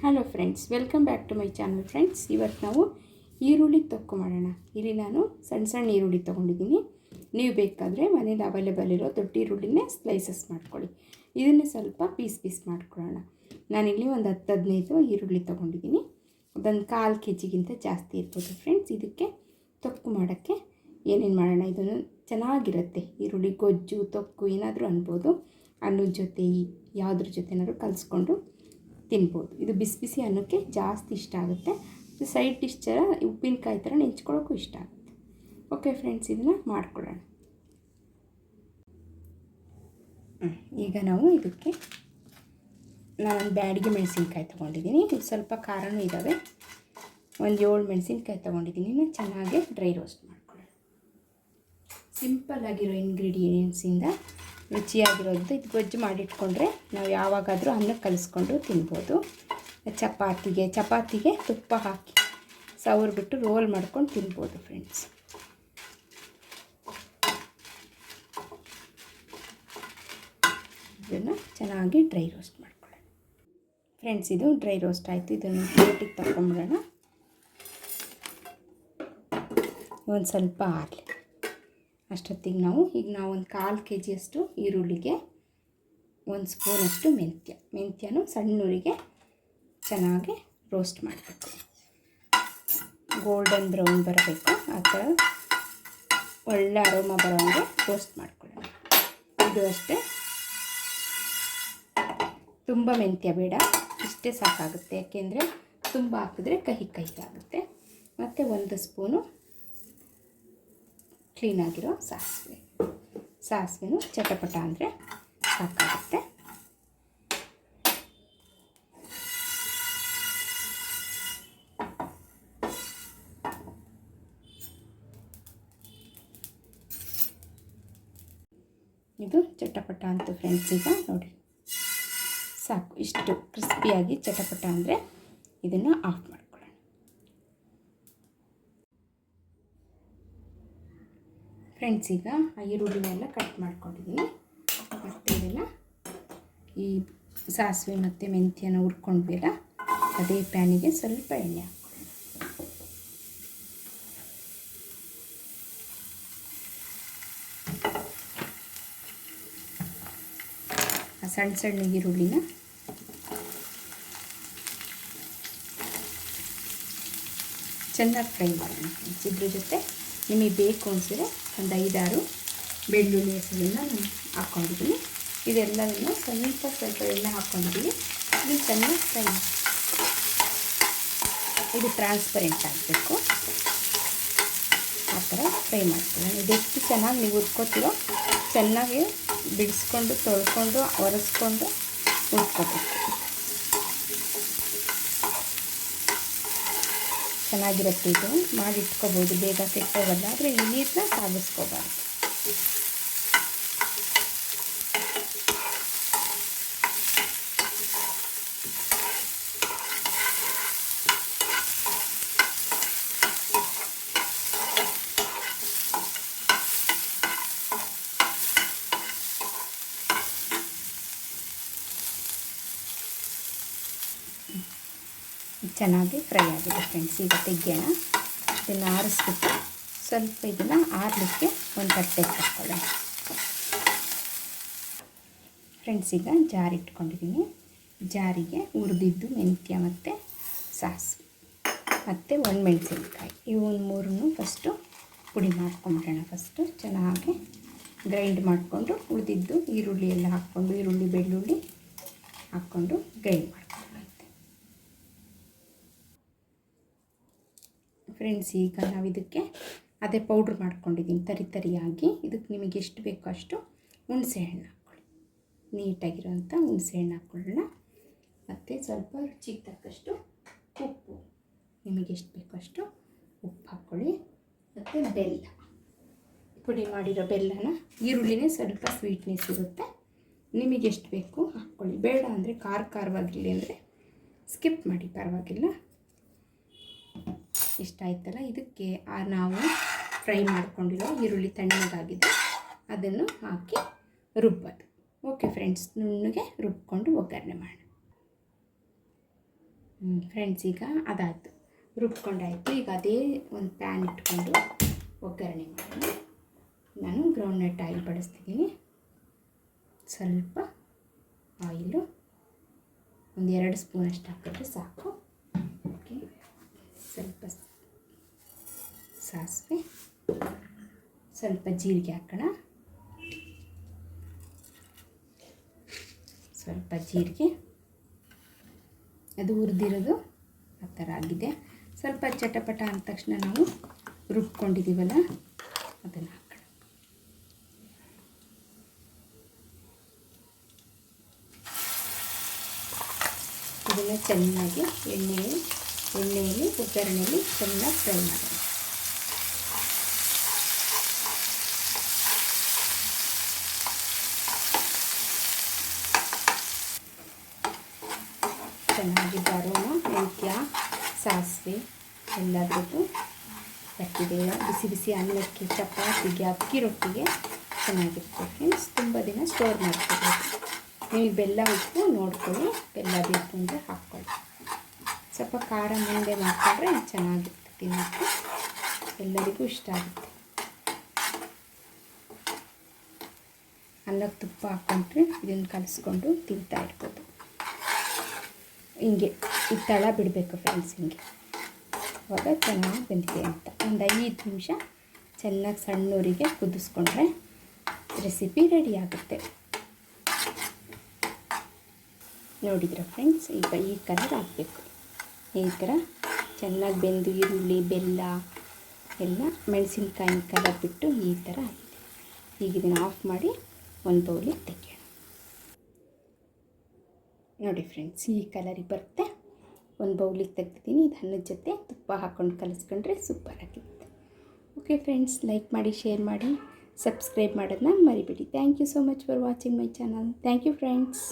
Hello friends, welcome back to my channel. Friends, ಇವತ್ತು ನಾವು ಈರುಳ್ಳಿ ತೊಕ್ಕು ಮಾಡೋಣ. ಇಲ್ಲಿ ನಾನು ಸಣ್ಣ ಸಣ್ಣ ಈರುಳ್ಳಿ ತೊಗೊಂಡಿದ್ದೀನಿ. ನೀವು ಬೇಕಾದರೆ ಮನೇಲಿ ಅವೈಲೇಬಲ್ ಇರೋ ದೊಡ್ಡ ಈರುಳ್ಳಿನೇ ಸ್ಲೈಸಸ್ ಮಾಡ್ಕೊಳ್ಳಿ. ಇದನ್ನೇ ಸ್ವಲ್ಪ ಪೀಸ್ ಮಾಡ್ಕೊಳ್ಳೋಣ. ನಾನಿಲ್ಲಿ ಒಂದು 10-15 ಈರುಳ್ಳಿ ತೊಗೊಂಡಿದ್ದೀನಿ. ಅದೊಂದು 1/4 kg ಜಾಸ್ತಿ ಇರ್ಬೋದು. ಫ್ರೆಂಡ್ಸ್, ಇದಕ್ಕೆ ತೊಕ್ಕು ಮಾಡೋಕ್ಕೆ ಏನೇನು ಮಾಡೋಣ. ಇದನ್ನು ಚೆನ್ನಾಗಿರುತ್ತೆ. ಈರುಳ್ಳಿ ಗೊಜ್ಜು, ತೊಕ್ಕು ಏನಾದರೂ ಅನ್ಬೋದು. ಅನ್ನದ ಜೊತೆ ಯಾವುದ್ರ ಜೊತೆನಾದ್ರು ಕಲಿಸ್ಕೊಂಡು ತಿನ್ಬೋದು. ಇದು ಬಿಸಿ ಬಿಸಿ ಅನ್ನಕ್ಕೆ ಜಾಸ್ತಿ ಇಷ್ಟ ಆಗುತ್ತೆ. ಸೈಡ್ ಡಿಶ್ ಥರ ಉಪ್ಪಿನಕಾಯಿ ಥರ ನೆಂಚ್ಕೊಳ್ಳೋಕ್ಕೂ ಇಷ್ಟ ಆಗುತ್ತೆ. ಓಕೆ ಫ್ರೆಂಡ್ಸ್, ಇದನ್ನು ಮಾಡ್ಕೊಳ್ಳೋಣ. ಈಗ ನಾವು ಇದಕ್ಕೆ ನಾನೊಂದು ಬ್ಯಾಡಿಗೆ ಮೆಣಸಿನ್ಕಾಯಿ ತೊಗೊಂಡಿದ್ದೀನಿ. ಇದು ಸ್ವಲ್ಪ ಖಾರನೂ ಇದ್ದಾವೆ. ಒಂದು 7 ಮೆಣಸಿನ್ಕಾಯಿ ತೊಗೊಂಡಿದ್ದೀನಿ. ಚೆನ್ನಾಗಿ ಡ್ರೈ ರೋಸ್ಟ್ ಮಾಡ್ಕೊಳ್ಳೋಣ. ಸಿಂಪಲ್ ಆಗಿರೋ ಇಂಗ್ರೀಡಿಯೆಂಟ್ಸಿಂದ ರುಚಿಯಾಗಿರೋದು. ಇದು ಗೊಜ್ಜು ಮಾಡಿಟ್ಕೊಂಡ್ರೆ ನಾವು ಯಾವಾಗಾದರೂ ಅನ್ನಕ್ಕೆ ಕಲಿಸ್ಕೊಂಡು ತಿನ್ಬೋದು. ಚಪಾತಿಗೆ ತುಪ್ಪ ಹಾಕಿ ಸವರ್ಬಿಟ್ಟು ರೋಲ್ ಮಾಡ್ಕೊಂಡು ತಿನ್ಬೋದು. ಫ್ರೆಂಡ್ಸ್, ಇದನ್ನು ಚೆನ್ನಾಗಿ ಡ್ರೈ ರೋಸ್ಟ್ ಮಾಡ್ಕೊಳ್ಳೋಣ. ಫ್ರೆಂಡ್ಸ್, ಇದು ಡ್ರೈ ರೋಸ್ಟ್ ಆಯಿತು. ಇದನ್ನು ಪ್ಲೇಟಿಗೆ ತಗೊಂಡ್ಬಿಡೋಣ. ಒಂದು ಸ್ವಲ್ಪ ಆರಲಿ. ಅಷ್ಟೊತ್ತಿಗೆ ನಾವು ಒಂದು 1/4 kg ಈರುಳ್ಳಿಗೆ 1 ಸ್ಪೂನಷ್ಟು ಮೆಂತ್ಯನೂ ಸಣ್ಣೂರಿಗೆ ಚೆನ್ನಾಗಿ ರೋಸ್ಟ್ ಮಾಡಬೇಕು. ಗೋಲ್ಡನ್ ಬ್ರೌನ್ ಬರಬೇಕು. ಆ ಥರ ಒಳ್ಳೆ ಅರೋಮಾ ಬರೋಂಗೆ ರೋಸ್ಟ್ ಮಾಡ್ಕೊಳ್ಳೋಣ. ಇದು ಅಷ್ಟೇ, ತುಂಬ ಮೆಂತ್ಯ ಬೇಡ, ಇಷ್ಟೇ ಸಾಕಾಗುತ್ತೆ. ಯಾಕೆಂದರೆ ತುಂಬ ಹಾಕಿದ್ರೆ ಕಹಿ ಆಗುತ್ತೆ. ಮತ್ತು 1 ಸ್ಪೂನು ಕ್ಲೀನಾಗಿರೋ ಸಾಸಿವೆನೂ ಚಟಪಟ ಅಂದರೆ ಸಾಕಾಗುತ್ತೆ. ಇದು ಚಟಪಟ ಅಂತು ಫ್ರೆಂಡ್ಸ್. ಈಗ ನೋಡಿ ಸಾಕು. ಇಷ್ಟು ಕ್ರಿಸ್ಪಿಯಾಗಿ ಚಟಪಟ ಅಂದರೆ ಇದನ್ನು ಆಫ್ ಮಾಡ್ಕೊಳ್ಳೋಣ. ಫ್ರೆಂಡ್ಸ್, ಈಗ ಈರುಳ್ಳಿನೆಲ್ಲ ಕಟ್ ಮಾಡ್ಕೊಂಡಿದ್ದೀನಿ. ಮತ್ತು ಇದೆಲ್ಲ ಈ ಸಾಸಿವೆ ಮತ್ತು ಮೆಂತ್ಯನ ಹುರ್ಕೊಂಡ್ಬೇಡ, ಅದೇ ಪ್ಯಾನಿಗೆ ಸ್ವಲ್ಪ ಎಣ್ಣೆ ಹಾಕ್ಕೊಳ್ಳೋಣ. ಆ ಸಣ್ಣ ಈರುಳ್ಳಿನ ಚೆನ್ನಾಗಿ ಫ್ರೈ ಮಾಡೋಣ. ಇದ್ರ ಜೊತೆ ನಿಮಗೆ ಬೇಕು ಅನಿಸಿದ್ರೆ ಒಂದು 5-6 ಬೆಳ್ಳುಳ್ಳಿ ಹೆಸರನ್ನು ನಾನು ಹಾಕ್ಕೊಂಡಿದ್ದೀನಿ. ಇದೆಲ್ಲವನ್ನು ಸ್ವಲ್ಪ ಎಣ್ಣೆ ಹಾಕ್ಕೊಂಡಿದ್ದೀನಿ. ಇದು ಚೆನ್ನಾಗಿ ಫ್ರೈ ಮಾಡಿ. ಇದು ಟ್ರಾನ್ಸ್ಪರೆಂಟ್ ಆಗಬೇಕು. ಆ ಥರ ಫ್ರೈ ಮಾಡ್ತೀನಿ. ಇದೆಷ್ಟು ಚೆನ್ನಾಗಿ ನೀವು ಹುರ್ಕೋತೀರೋ ಚೆನ್ನಾಗಿ ಬಿಡಿಸ್ಕೊಂಡು ತೊಳ್ಕೊಂಡು ಒರೆಸ್ಕೊಂಡು ಹುರ್ಕೋಬೇಕು. ಚೆನ್ನಾಗಿರುತ್ತೆ. ಇದು ಮಾಡಿ ಇಟ್ಕೋಬೋದು, ಬೇಗ ಕೆಟ್ಟೋಗಲ್ಲ. ಆದರೆ ಈ ನೀರನ್ನ ಸಾಗಿಸ್ಕೋಬಾರ್ದು. ಚೆನ್ನಾಗಿ ಫ್ರೈ ಆಗಿದೆ ಫ್ರೆಂಡ್ಸ್. ಈಗ ತೆಗೆಯೋಣ. ಇದನ್ನು ಆರಿಸ್ಬಿಟ್ಟು ಸ್ವಲ್ಪ ಇದನ್ನು ಆರಲಿಕ್ಕೆ ಒಂದು ತಟ್ಟೆಗೆ ಹಾಕ್ಕೊಳ್ಳೋಣ. ಫ್ರೆಂಡ್ಸ್, ಈಗ ಜಾರ್ ಇಟ್ಕೊಂಡಿದ್ದೀನಿ. ಜಾರಿಗೆ ಹುರಿದಿದ್ದು ಮೆಂತ್ಯ ಮತ್ತು ಸಾಸಿವೆ ಮತ್ತು ಒಣಮೆಣಸಿನ್ಕಾಯಿ ಇವು 3 ಫಸ್ಟು ಪುಡಿ ಮಾಡ್ಕೊಂಬಿಡೋಣ. ಫಸ್ಟು ಚೆನ್ನಾಗಿ ಗ್ರೈಂಡ್ ಮಾಡಿಕೊಂಡು ಉಳಿದಿದ್ದು ಈರುಳ್ಳಿ ಎಲ್ಲ ಹಾಕ್ಕೊಂಡು ಈರುಳ್ಳಿ ಬೆಳ್ಳುಳ್ಳಿ ಹಾಕ್ಕೊಂಡು ಗ್ರೈಂಡ್ ಮಾಡ್ಕೊಳ್ಳೋಣ. ಫ್ರೆಂಡ್ಸ್, ಈಗ ನಾವು ಇದಕ್ಕೆ ಅದೇ ಪೌಡ್ರ್ ಮಾಡ್ಕೊಂಡಿದ್ದೀನಿ ತರಿಯಾಗಿ. ಇದಕ್ಕೆ ನಿಮಗೆ ಎಷ್ಟು ಬೇಕೋ ಅಷ್ಟು ಹುಣಸೆಹಣ್ಣು ಹಾಕ್ಕೊಳ್ಳಿ. ನೀಟಾಗಿರೋಂಥ ಹುಣಸೆಹಣ್ಣು ಹಾಕ್ಕೊಳ್ಳೋಣ. ಮತ್ತು ಸ್ವಲ್ಪ ರುಚಿಗೆ ತಕ್ಕಷ್ಟು ಉಪ್ಪು, ನಿಮಗೆ ಎಷ್ಟು ಬೇಕೋ ಅಷ್ಟು ಉಪ್ಪು ಹಾಕ್ಕೊಳ್ಳಿ. ಮತ್ತು ಬೆಲ್ಲ, ಪುಡಿ ಮಾಡಿರೋ ಬೆಲ್ಲನ. ಈರುಳ್ಳಿನೇ ಸ್ವಲ್ಪ ಸ್ವೀಟ್ನೆಸ್ ಇರುತ್ತೆ. ನಿಮಗೆ ಎಷ್ಟು ಬೇಕು ಹಾಕ್ಕೊಳ್ಳಿ. ಬೇಡ ಅಂದರೆ ಖಾರವಾಗಿರಲಿ ಅಂದರೆ ಸ್ಕಿಪ್ ಮಾಡಿ, ಪರವಾಗಿಲ್ಲ. ಇಷ್ಟ ಆಯ್ತಲ್ಲ. ಇದಕ್ಕೆ ನಾವು ಫ್ರೈ ಮಾಡ್ಕೊಂಡಿರೋ ಈರುಳ್ಳಿ ತಣ್ಣಗಾಗಿದೆ ಅದನ್ನು ಹಾಕಿ ರುಬ್ಬೋದು. ಓಕೆ ಫ್ರೆಂಡ್ಸ್, ನುಣ್ಣಗೆ ರುಬ್ಕೊಂಡು ಒಗ್ಗರಣೆ ಮಾಡೋಣ. ಫ್ರೆಂಡ್ಸ್, ಈಗ ಅದಾಯಿತು, ರುಬ್ಕೊಂಡಾಯಿತು. ಈಗ ಅದೇ ಒಂದು ಪ್ಯಾನ್ ಇಟ್ಕೊಂಡು ಒಗ್ಗರಣೆ ಮಾಡೋಣ. ನಾನು ಗ್ರೌಂಡ್ನಟ್ ಆಯಿಲ್ ಬಳಸ್ತಿದ್ದೀನಿ. ಸ್ವಲ್ಪ ಆಯಿಲು ಒಂದು 2 ಸ್ಪೂನಷ್ಟು ಹಾಕಿದ್ರೆ ಸಾಕು. ಓಕೆ, ಸ್ವಲ್ಪ ಸಾಸಿವೆ, ಸ್ವಲ್ಪ ಜೀರಿಗೆ ಹಾಕೋಣ. ಸ್ವಲ್ಪ ಜೀರಿಗೆ, ಅದು ಹುರಿದಿರೋದು ಆ ಥರ ಆಗಿದೆ. ಸ್ವಲ್ಪ ಚಟಪಟ ಅಂದ ತಕ್ಷಣ ನಾವು ರುಬ್ಕೊಂಡಿದ್ದೀವಲ್ಲ ಅದನ್ನು ಹಾಕೋಣ. ಇದನ್ನು ಚೆನ್ನಾಗಿ ಎಣ್ಣೆಯಲ್ಲಿ ಒಗ್ಗರಣೆಯಲ್ಲಿ ಚೆನ್ನಾಗಿ ಫ್ರೈ ಮಾಡೋಣ. ಚೆನ್ನಾಗಿ ಬರೋಣ. ಮೆಂತ್ಯ, ಸಾಸಿವೆ ಎಲ್ಲದ್ರದ್ದು ಕಟ್ಟಿದೆ. ಬಿಸಿ ಬಿಸಿ ಅನ್ನಕ್ಕೆ, ಚಪಾತಿಗೆ, ಅಕ್ಕಿ ರೊಟ್ಟಿಗೆ ಚೆನ್ನಾಗಿರುತ್ತೆ ಫ್ರೆಂಡ್ಸ್. ತುಂಬ ದಿನ ಸ್ಟೋರ್ ಮಾಡ್ಕೋಬೋದು. ನೀವು ಬೆಲ್ಲ ಉಪ್ಪು ನೋಡ್ಕೊಳ್ಳಿ, ಬೆಲ್ಲ ಬೇಕು ಅಂದರೆ ಹಾಕ್ಕೊಳ್ಳಿ. ಸ್ವಲ್ಪ ಖಾರ ಮುಂದೆ ಮಾಡಿಕೊಂಡ್ರೆ ಚೆನ್ನಾಗಿರುತ್ತೆ ತಿನ್ನೋಕ್ಕೆ, ಎಲ್ಲರಿಗೂ ಇಷ್ಟ ಆಗುತ್ತೆ. ಅನ್ನಕ್ಕೆ ತುಪ್ಪ ಹಾಕ್ಕೊಂಡ್ರೆ ಇದನ್ನು ಕಲಿಸ್ಕೊಂಡು ತಿಂತಾ ಇರ್ಬೋದು. ಹಿಂಗೆ ಈ ತಳ ಬಿಡಬೇಕು ಫ್ರೆಂಡ್ಸ್, ಹಿಂಗೆ ಅವಾಗ ಚೆನ್ನಾಗಿ ಬೆಂದಿದೆ ಅಂತ. ಒಂದು 5 ನಿಮಿಷ ಚೆನ್ನಾಗಿ ಸಣ್ಣೂರಿಗೆ ಕುದಿಸ್ಕೊಂಡ್ರೆ ರೆಸಿಪಿ ರೆಡಿ ಆಗುತ್ತೆ. ನೋಡಿದ್ರ ಫ್ರೆಂಡ್ಸ್, ಈಗ ಈ ಕಲರ್ ಆಗಬೇಕು. ಈ ಥರ ಚೆನ್ನಾಗಿ ಬೆಂದು ಈರುಳ್ಳಿ, ಬೆಲ್ಲ ಎಲ್ಲ ಮೆಣಸಿನ್ಕಾಯಿ ಕಲರ್ ಬಿಟ್ಟು ಈ ಥರ ಆಗಿದೆ. ಈಗ ಇದನ್ನು ಆಫ್ ಮಾಡಿ ಒಂದು ಬೌಲಿಗೆ ತೆಗೆಯೋಣ. ನೋಡಿ ಫ್ರೆಂಡ್ಸ್, ಈ ಕಲರಿಗೆ ಬರುತ್ತೆ. ಒಂದು ಬೌಲಿಗೆ ತೆಗ್ದಿದ್ದೀನಿ. ಇದು ಅನ್ನದ ಜೊತೆ ತುಪ್ಪ ಹಾಕ್ಕೊಂಡು ಕಲಿಸ್ಕೊಂಡ್ರೆ ಸೂಪರ್ ಆಗಿರುತ್ತೆ. ಓಕೆ ಫ್ರೆಂಡ್ಸ್, ಲೈಕ್ ಮಾಡಿ, ಶೇರ್ ಮಾಡಿ, ಸಬ್ಸ್ಕ್ರೈಬ್ ಮಾಡೋದನ್ನ ಮರಿಬೇಡಿ. Thank you so much for watching my channel. Thank you friends.